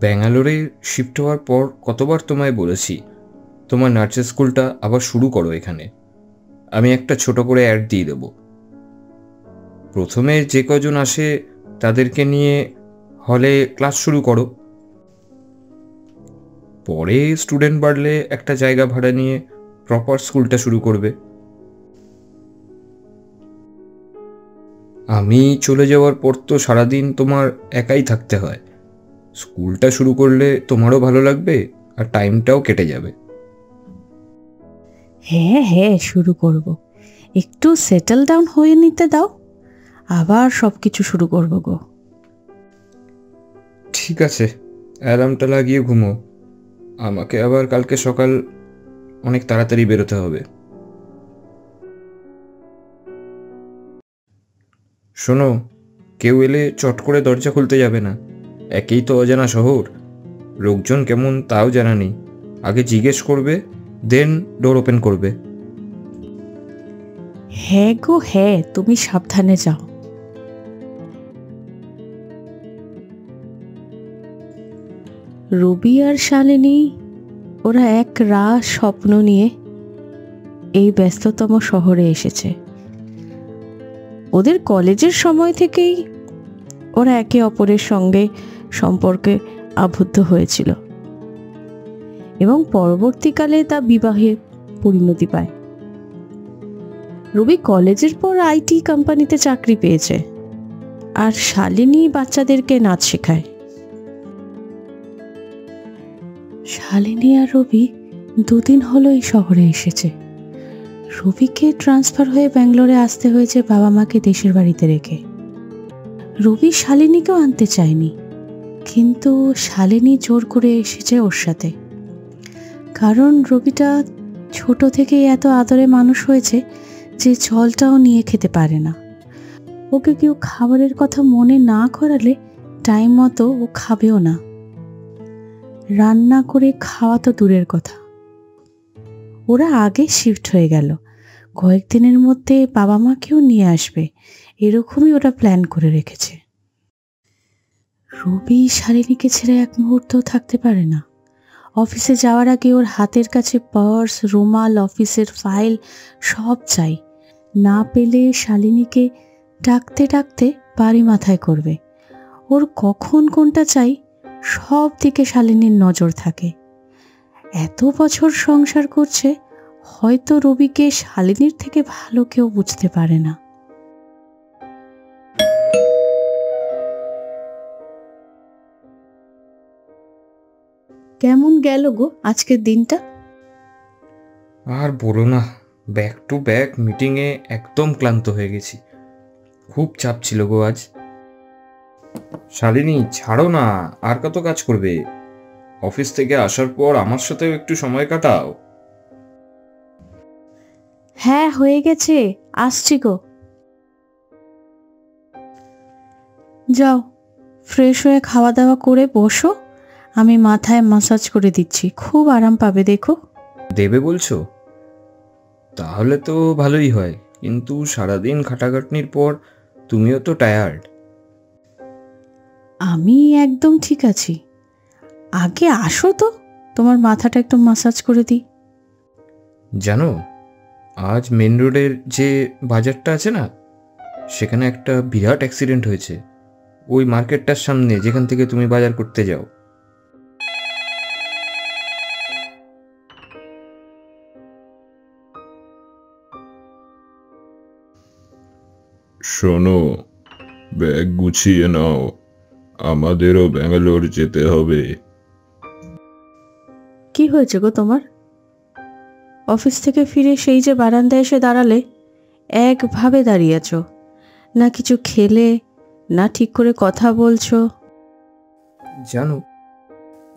ব্যাঙ্গালোরে শিফট হওয়ার পর কতবার তোমায় বলেছি তোমার নার্সের স্কুলটা আবার শুরু করো এখানে। আমি একটা ছোট করে অ্যাড দিয়ে দেবো। প্রথমে যে কজন আসে তাদেরকে নিয়ে হলে ক্লাস শুরু করো, পরে স্টুডেন্ট বাড়লে একটা জায়গা ভাড়া নিয়ে প্রপার স্কুলটা শুরু করবে। আমি চলে যাওয়ার পর তো সারাদিন তোমার একাই থাকতে হয়। স্কুলটা শুরু করলে তোমারও ভালো লাগবে আর টাইমটাও কেটে যাবে। হ্যাঁ হ্যাঁ, শুরু করব। একটু সেটেল ডাউন হয়ে নিতে দাও, আবার সব কিছু শুরু করব গো। ঠিক আছে, অ্যালার্মটা লাগিয়ে ঘুমো। আমাকে আবার কালকে সকাল অনেক তাড়াতাড়ি বেরোতে হবে। শোনো, কেউ এলে চট করে দরজা খুলতে যাবে না। একেই তো অজানা শহর, লোকজন কেমন তাও জানা নেই। আগে জিজ্ঞেস করবে, দেন ডোর ওপেন করবে। হ্যাঁ গো হ্যাঁ, তুমি সাবধানে যাও। রবি আর শালিনী ওরা এক রাত স্বপ্ন নিয়ে এই ব্যস্ততম শহরে এসেছে। ওদের কলেজের সময় থেকেই ওরা একে অপরের সঙ্গে সম্পর্কে আবদ্ধ হয়েছিল এবং পরবর্তীকালে তা বিবাহে পরিণতি পায়। রবি কলেজের পর আইটি কোম্পানিতে চাকরি পেয়েছে, আর শালিনী বাচ্চাদেরকে নাচ শেখায়। শালিনী আর রবি দুদিন হলো এই শহরে এসেছে। রবিকে ট্রান্সফার হয়ে ব্যাঙ্গালোরে আসতে হয়েছে বাবা মাকে দেশের বাড়িতে রেখে। রবি শালিনীকেও আনতে চায়নি, কিন্তু শালিনী জোর করে এসেছে ওর সাথে। কারণ রবিটা ছোট থেকেই এত আদরে মানুষ হয়েছে যে জলটাও নিয়ে খেতে পারে না। ওকে কেউ খাবারের কথা মনে না করালে টাইম মতো ও খাবেও না। রান্না করে খাওয়া তো দূরের কথা। ওরা আগে শিফট হয়ে গেল, কয়েকদিনের মধ্যে বাবা মাকেও নিয়ে আসবে, এরকমই ওরা প্ল্যান করে রেখেছে। রবি শালিনীকে ছেড়ে এক মুহূর্তও থাকতে পারে না। অফিসে যাওয়ার আগে ওর হাতের কাছে পার্স, রুমাল, অফিসের ফাইল সব চাই। না পেলে শালিনীকে ডাকতে ডাকতে বাড়ি মাথায় করবে। ওর কখন কোনটা চাই সব দিকে শালিনীর নজর থাকে। এত বছর সংসার করছে, হয়তো রবিকে শালিনীর থেকে ভালো কেউ বুঝতে পারে না। কেমন গেল গো আজকের দিনটা? আর বলো না, ব্যাক টু ব্যাক মিটিংয়ে একদম ক্লান্ত হয়ে গেছি। খুব চাপ ছিল গো আজ। শালিনী ছাড়ো না, আর কত কাজ করবে? অফিস থেকে আসার পর আমার সাথেও একটু সময় কাটাও। হ্যাঁ হয়ে গেছে, আসছি গো। যাও, ফ্রেশ হয়ে খাওয়া দাওয়া করে বসো, আমি মাথায় মাসাজ করে দিচ্ছি, খুব আরাম পাবে দেখো। দেবে বলছো? তাহলে তো ভালোই হয়, কিন্তু সারাদিন খাটাখাটনির পর তুমিও তো টায়ার্ড। আমি একদম ঠিক আছি, আগে আসো তো, তোমার মাথাটা একটু মাসাজ করে দিই। জানো, আজ মেন রোডের যে বাজারটা আছে না, সেখানে একটা বিরাট অ্যাক্সিডেন্ট হয়েছে। ওই মার্কেটটার সামনে, যেখান থেকে তুমি বাজার করতে যাও। শোনো, ব্যাগ গুছিয়ে নাও, আমাদেরও ব্যাঙ্গালোর যেতে হবে। কি হয়েছে গো তোমার? অফিস থেকে ফিরে সেই যে বারান্দায় এসে দাঁড়ালে, একভাবে দাঁড়িয়ে আছো, না কিছু খেলে, না ঠিক করে কথা বলছো। জানো,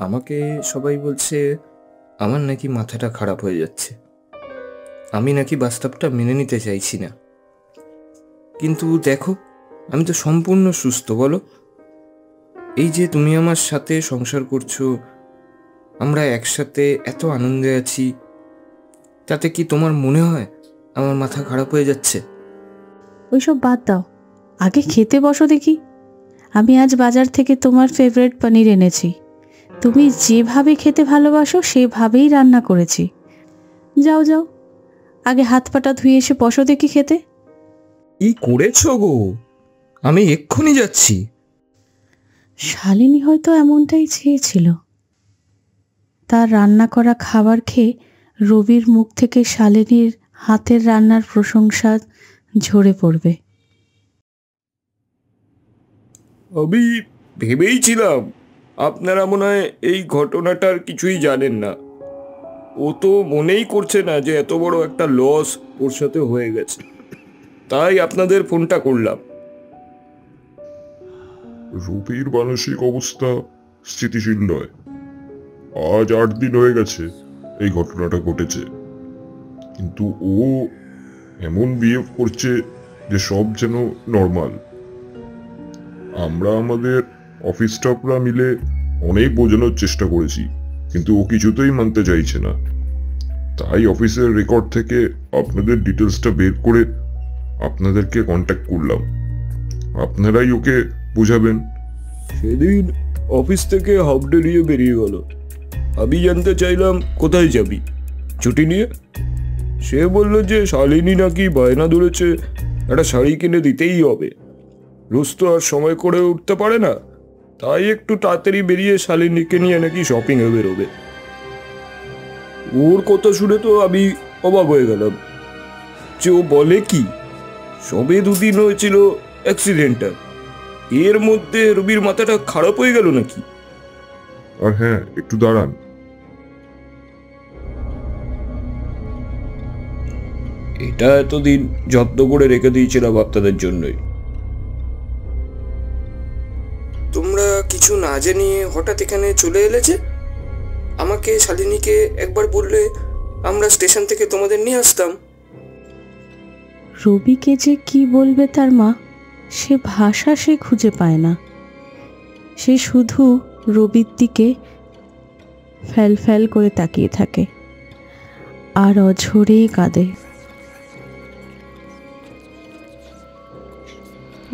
আমাকে সবাই বলছে আমার নাকি মাথাটা খারাপ হয়ে যাচ্ছে। আমি নাকি বাস্তবটা মেনে নিতে চাইছি না। কিন্তু দেখো, আমি তো সম্পূর্ণ সুস্থ, বলো। এই যে তুমি আমার সাথে সংসার করছো, আমরা একসাথে এত আনন্দে আছি, তাতে কি তোমার মনে হয় আমার মাথা খারাপ হয়ে যাচ্ছে? ওইসব বাদ দাও, আগে খেতে বসো দেখি। আমি আজ বাজার থেকে তোমার ফেভারিট পনির এনেছি, তুমি যেভাবে খেতে ভালোবাসো সেভাবেই রান্না করেছি। যাও যাও, আগে হাত পাটা ধুয়ে এসে বসো দেখি খেতে। কি করেছো গো? আমি এক্ষুনি যাচ্ছি। শালিনী হয়তো এমনটাই চেয়েছিল। তার রান্না করা খাবার খেয়ে রবির মুখ থেকে শালিনীর হাতের রান্নার প্রশংসা ঝরে পড়বে। আমি ভেবেইছিলাম আপনারা মনে হয় এই ঘটনাটার কিছুই জানেন না। ও তো মনেই করছে না যে এত বড় একটা লস ওর সাথে হয়ে গেছে, তাই আপনাদের ফোনটা করলাম। রুবির মানসিক অবস্থা স্থিতিশীল নয়। আজ 8 দিন হয়ে গেছে এই ঘটনাটা ঘটেছে, কিন্তু ও এমন বিহেভ করছে যে সব যেন নর্মাল। আমরা আমাদের অফিস স্টাফরা মিলে অনেক বোঝানোর চেষ্টা করেছি, কিন্তু ও কিছুতেই মানতে চাইছে না। তাই অফিসের রেকর্ড থেকে আপনাদের ডিটেলসটা বের করে আপনাদেরকে কন্ট্যাক্ট করলাম। আপনারাই ওকে বোঝাবেন। সেদিন অফিস থেকে হাফ ডে নিয়ে বেরিয়ে গেল। আমি জানতে চাইলাম কোথায় যাবি ছুটি নিয়ে। সে বলল যে শালিনী নাকি বায়না ধরেছে একটা শাড়ি কিনে দিতেই হবে। রোজ তো আর সময় করে উঠতে পারে না, তাই একটু তাড়াতাড়ি বেরিয়ে শালিনীকে নিয়ে নাকি শপিংয়ে বেরোবে। ওর কথা শুনে তো আমি অবাক হয়ে গেলাম যে ও বলে কি সবে 2 দিন হয়েছিল অ্যাক্সিডেন্টটা, এর মধ্যে রবির মাথাটা খারাপ হয়ে গেল নাকি? আর হ্যাঁ, একটু দাঁড়ান। এটা এতদিন যত্ন করে রেখে দিয়েছিলাম আপনাদের জন্যই। তোমরা কিছু না জানিয়ে হঠাৎ এখানে চলে এলে যে? আমাকে শালিনীকে একবার বললে আমরা স্টেশন থেকে তোমাদের নিয়ে আসতাম। রবিকে যে কি বলবে তার মা, সে ভাষা সে খুঁজে পায় না। সে শুধু রবির দিকে ফ্যাল ফ্যাল করে তাকিয়ে থাকে আর অঝরেই কাঁদে।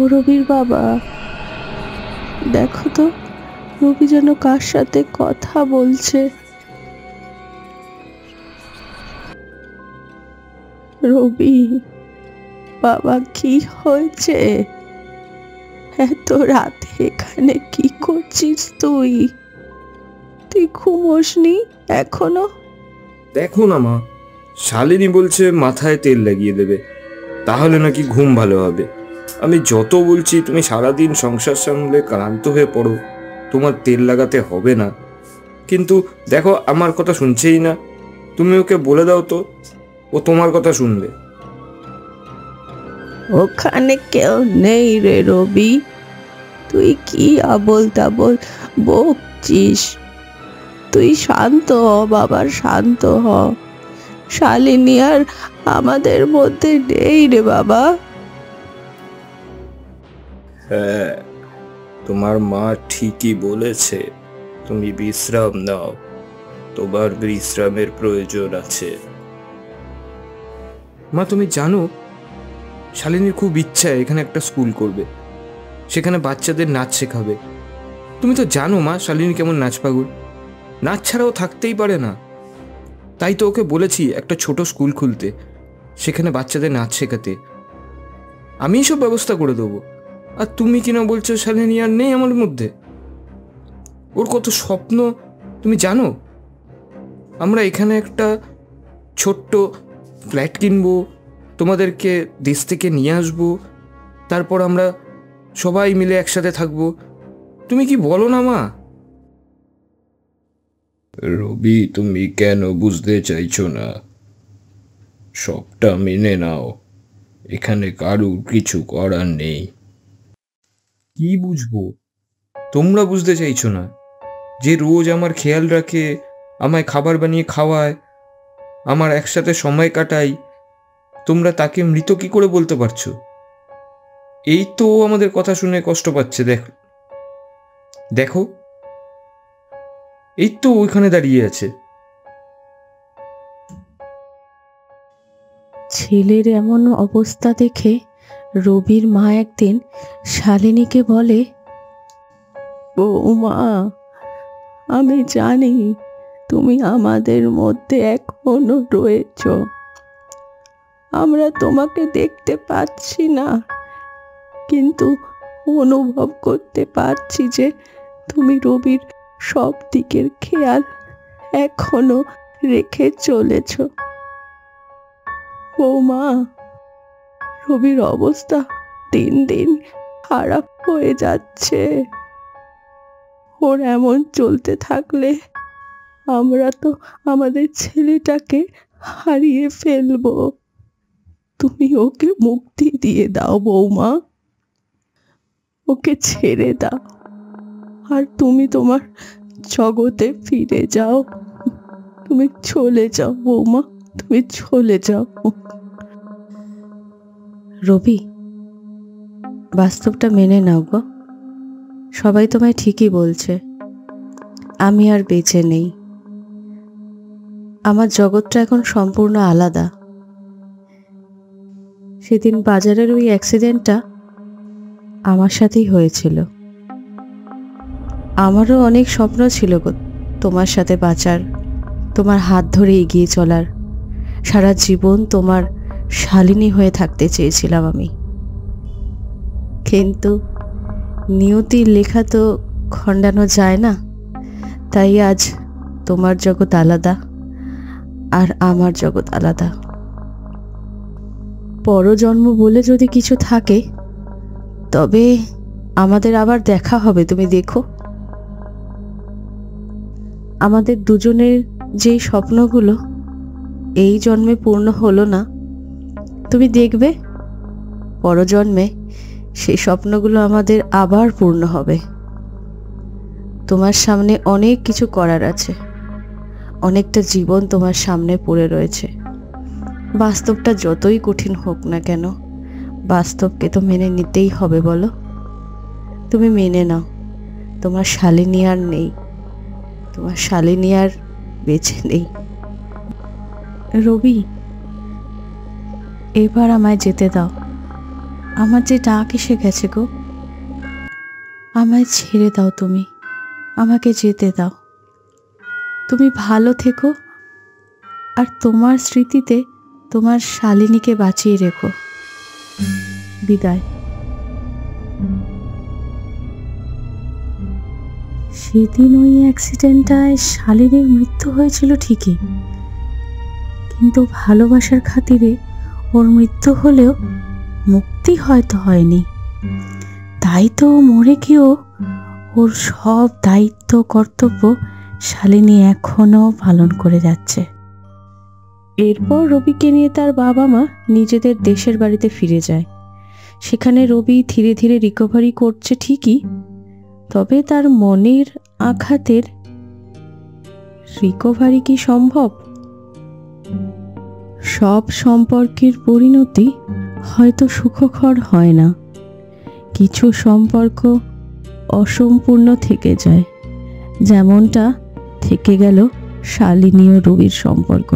ও রবির বাবা, দেখো তো রবি যেন কার সাথে কথা বলছে। রবি বাবা, কি হয়েছে? এত রাতে এখানে কি করছিস তুই? তুই ঘুমোসনি এখনো? দেখো না মা, শালিনী বলছে মাথায় তেল লাগিয়ে দেবে, তাহলে নাকি ঘুম ভালো হবে। আমি যত বলছি তুমি সারাদিন সংসার সামলে ক্লান্ত হয়ে পড়ো, তোমার তেল লাগাতে হবে না, কিন্তু দেখো আমার কথা শুনছেই না। তুমি ওকে বলে দাও তো, ও তোমার কথা শুনবে। ওখানে কেউ নেই রে রবি, তুই কি আবোল তাবোল বকছিস? তুই শান্ত হ বাবা, শান্ত হ। শালিনী আর আমাদের মধ্যে নেই রে বাবা। হ্যাঁ, তোমার মা ঠিকই বলেছে, তুমি বিশ্রাম নাও, তোমার বিশ্রামের প্রয়োজন আছে। মা তুমি জানো শালিনীর খুব ইচ্ছা এখানে একটা স্কুল করবে, সেখানে বাচ্চাদের নাচ শেখাবে। তুমি তো জানো মা শালিনী কেমন নাচ পাগল, নাচ ছাড়াও থাকতেই পারে না। তাই তো ওকে বলেছি একটা ছোট স্কুল খুলতে, সেখানে বাচ্চাদের নাচ শেখাতে। আমিই সব ব্যবস্থা করে দেবো। আর তুমি কিনা বলছো শালিনী আর নেই আমার মধ্যে। ওর কত স্বপ্ন তুমি জানো। আমরা এখানে একটা ছোট্ট ফ্ল্যাট কিনবো, তোমাদেরকে দেশ থেকে নিয়ে আসবো, তারপর আমরা সবাই মিলে একসাথে থাকবো। তুমি কি বলো না মা? রবি, তুমি কেন বুঝতে চাইছো না? সবটা মেনে নাও, এখানে কারুর কিছু করার নেই। কি বুঝবো? তোমরা বুঝতে চাইছো না? যে রোজ আমার খেয়াল রাখে, আমায় খাবার বানিয়ে খাওয়ায়, আমার একসাথে সময় কাটাই, তোমরা তাকে মৃত কি করে বলতে পারছো? এই তো আমাদের কথা শুনে কষ্ট পাচ্ছে। দেখো এই তো ওইখানে দাঁড়িয়ে আছে। ছেলের এমন অবস্থা দেখে রবির মা একদিন শালিনীকে বলে, বৌমা আমি জানি তুমি আমাদের মধ্যে এখনো রয়েছ। আমরা তোমাকে দেখতে পাচ্ছি না, কিন্তু অনুভব করতে পারছি যে তুমি রবির সব দিকের খেয়াল এখনো রেখে চলেছ। বৌমা, রবির অবস্থা দিন দিন খারাপ হয়ে যাচ্ছে। ওর এমন চলতে থাকলে আমরা তো আমাদের ছেলেটাকে হারিয়ে ফেলবো। তুমি ওকে মুক্তি দিয়ে দাও বৌমা, ওকে ছেড়ে দাও, আর তুমি তোমার জগতে ফিরে যাও। তুমি চলে যাও বৌমা, তুমি চলে যাও। রবি, বাস্তবটা মেনে নাও গো। সবাই তোমায় ঠিকই বলছে, আমি আর বেঁচে নেই। আমার জগৎটা এখন সম্পূর্ণ আলাদা। সেদিন বাজারের ওই অ্যাক্সিডেন্টটা আমার সাথেই হয়েছিল। আমারও অনেক স্বপ্ন ছিল গো, তোমার সাথে বাঁচার, তোমার হাত ধরে এগিয়ে চলার। সারা জীবন তোমার শালিনী হয়ে থাকতে চেয়েছিলাম আমি। কিন্তু নিয়তির লেখা তো খণ্ডানো যায় না, তাই আজ তোমার জগৎ আলাদা আর আমার জগৎ আলাদা। পরজন্ম বলে যদি কিছু থাকে, তবে আমাদের আবার দেখা হবে, তুমি দেখো। আমাদের দুজনের যেই স্বপ্নগুলো এই জন্মে পূর্ণ হলো না, তুমি দেখবে পরজন্মে সেই স্বপ্নগুলো আমাদের আবার পূর্ণ হবে। তোমার সামনে অনেক কিছু করার আছে, অনেকটা জীবন তোমার সামনে পড়ে রয়েছে। বাস্তবটা যতই কঠিন হোক না কেন, বাস্তবকে তো মেনে নিতেই হবে, বলো। তুমি মেনে নাও, তোমার শালিনী আর নেই, তোমার শালিনী আর বেঁচে নেই। রবি, এবার আমায় যেতে দাও। আমার যে ডাক এসে গেছে গো, আমায় ছেড়ে দাও, তুমি আমাকে যেতে দাও। তুমি ভালো থেকো, আর তোমার স্মৃতিতে তোমার শালিনীকে বাঁচিয়ে রেখো। বিদায়। সেদিন ওই অ্যাক্সিডেন্টটায় শালিনীর মৃত্যু হয়েছিল ঠিকই, কিন্তু ভালোবাসার খাতিরে ওর মৃত্যু হলেও মুক্তি হয়তো হয়নি। তাই তো মরে গিয়েও ওর সব দায়িত্ব কর্তব্য শালিনী এখনো পালন করে যাচ্ছে। এরপর রবিকে নিয়ে তার বাবা মা নিজেদের দেশের বাড়িতে ফিরে যায়। সেখানে রবি ধীরে ধীরে রিকভারি করছে ঠিকই, তবে তার মনের আঘাতের রিকভারি কি সম্ভব? সব সম্পর্কের পরিণতি হয়তো সুখকর হয় না, কিছু সম্পর্ক অসম্পূর্ণ থেকে যায়, যেমনটা থেকে গেল শালিনী ও রবির সম্পর্ক।